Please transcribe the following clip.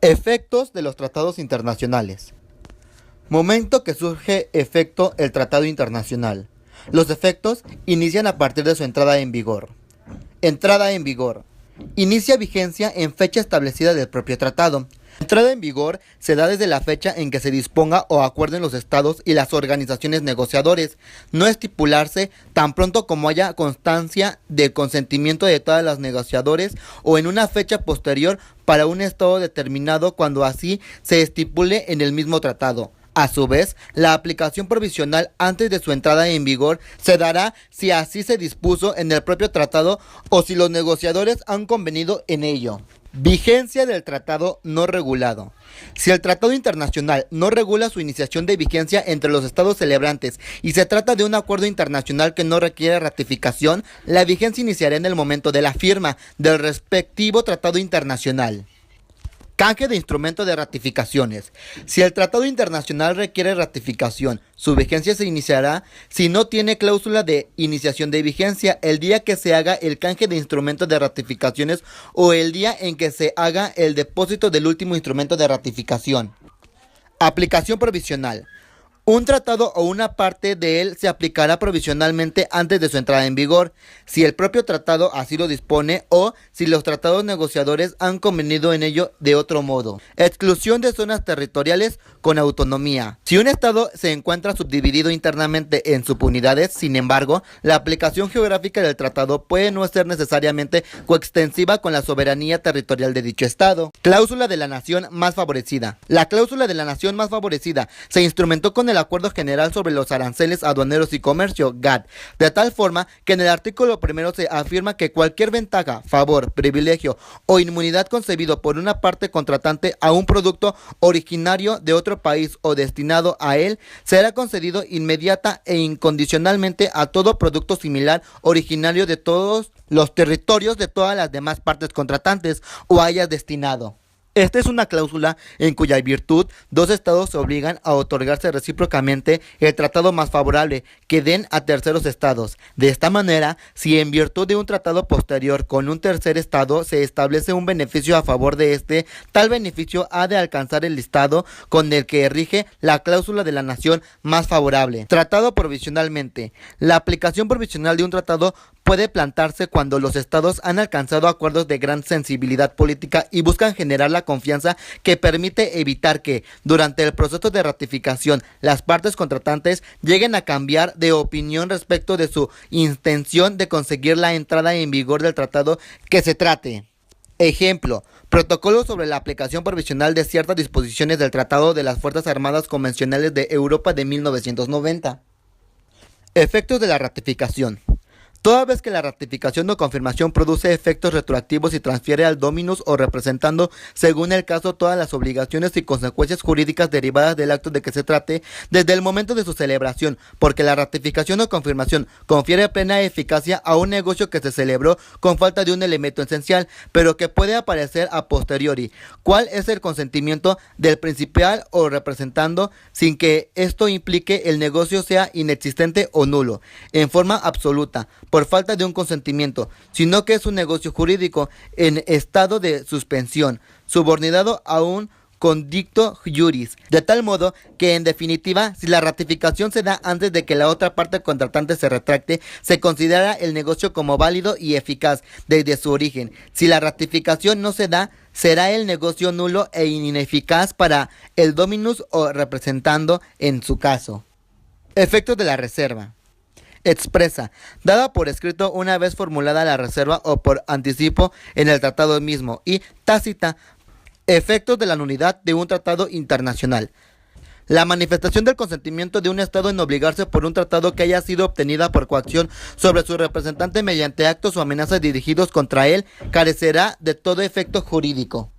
Efectos de los tratados internacionales. Momento que surge efecto el tratado internacional. Los efectos inician a partir de su entrada en vigor. Entrada en vigor. Inicia vigencia en fecha establecida del propio tratado. Entrada en vigor se da desde la fecha en que se disponga o acuerden los estados y las organizaciones negociadores, no estipularse tan pronto como haya constancia del consentimiento de todas las negociadores o en una fecha posterior para un estado determinado cuando así se estipule en el mismo tratado. A su vez, la aplicación provisional antes de su entrada en vigor se dará si así se dispuso en el propio tratado o si los negociadores han convenido en ello. Vigencia del tratado no regulado. Si el tratado internacional no regula su iniciación de vigencia entre los estados celebrantes y se trata de un acuerdo internacional que no requiere ratificación, la vigencia iniciará en el momento de la firma del respectivo tratado internacional. Canje de instrumento de ratificaciones. Si el tratado internacional requiere ratificación, su vigencia se iniciará si no tiene cláusula de iniciación de vigencia el día que se haga el canje de instrumento de ratificaciones o el día en que se haga el depósito del último instrumento de ratificación. Aplicación provisional. Un tratado o una parte de él se aplicará provisionalmente antes de su entrada en vigor, si el propio tratado así lo dispone o si los tratados negociadores han convenido en ello de otro modo. Exclusión de zonas territoriales con autonomía. Si un estado se encuentra subdividido internamente en subunidades, sin embargo, la aplicación geográfica del tratado puede no ser necesariamente coextensiva con la soberanía territorial de dicho estado. Cláusula de la nación más favorecida. La cláusula de la nación más favorecida se instrumentó con el Acuerdo General sobre los Aranceles Aduaneros y Comercio, GATT, de tal forma que en el artículo primero se afirma que cualquier ventaja, favor, privilegio o inmunidad concebido por una parte contratante a un producto originario de otro país o destinado a él, será concedido inmediata e incondicionalmente a todo producto similar originario de todos los territorios de todas las demás partes contratantes o haya destinado. Esta es una cláusula en cuya virtud dos estados se obligan a otorgarse recíprocamente el tratado más favorable que den a terceros estados. De esta manera, si en virtud de un tratado posterior con un tercer estado se establece un beneficio a favor de este, tal beneficio ha de alcanzar el estado con el que rige la cláusula de la nación más favorable. Tratado provisionalmente. La aplicación provisional de un tratado puede plantarse cuando los estados han alcanzado acuerdos de gran sensibilidad política y buscan generar la confianza que permite evitar que, durante el proceso de ratificación, las partes contratantes lleguen a cambiar de opinión respecto de su intención de conseguir la entrada en vigor del tratado que se trate. Ejemplo: protocolo sobre la aplicación provisional de ciertas disposiciones del Tratado de las Fuerzas Armadas Convencionales de Europa de 1990. Efectos de la ratificación. Toda vez que la ratificación o confirmación produce efectos retroactivos y transfiere al dominus o representando, según el caso, todas las obligaciones y consecuencias jurídicas derivadas del acto de que se trate, desde el momento de su celebración, porque la ratificación o confirmación confiere plena eficacia a un negocio que se celebró con falta de un elemento esencial, pero que puede aparecer a posteriori, cuál es el consentimiento del principal o representando, sin que esto implique el negocio sea inexistente o nulo, en forma absoluta, por falta de un consentimiento, sino que es un negocio jurídico en estado de suspensión, subordinado a un condicto juris, de tal modo que en definitiva, si la ratificación se da antes de que la otra parte contratante se retracte, se considera el negocio como válido y eficaz desde su origen. Si la ratificación no se da, será el negocio nulo e ineficaz para el dominus o representando en su caso. Efectos de la reserva. Expresa, dada por escrito una vez formulada la reserva o por anticipo en el tratado mismo, y tácita, efectos de la nulidad de un tratado internacional. La manifestación del consentimiento de un estado en obligarse por un tratado que haya sido obtenida por coacción sobre su representante mediante actos o amenazas dirigidos contra él carecerá de todo efecto jurídico.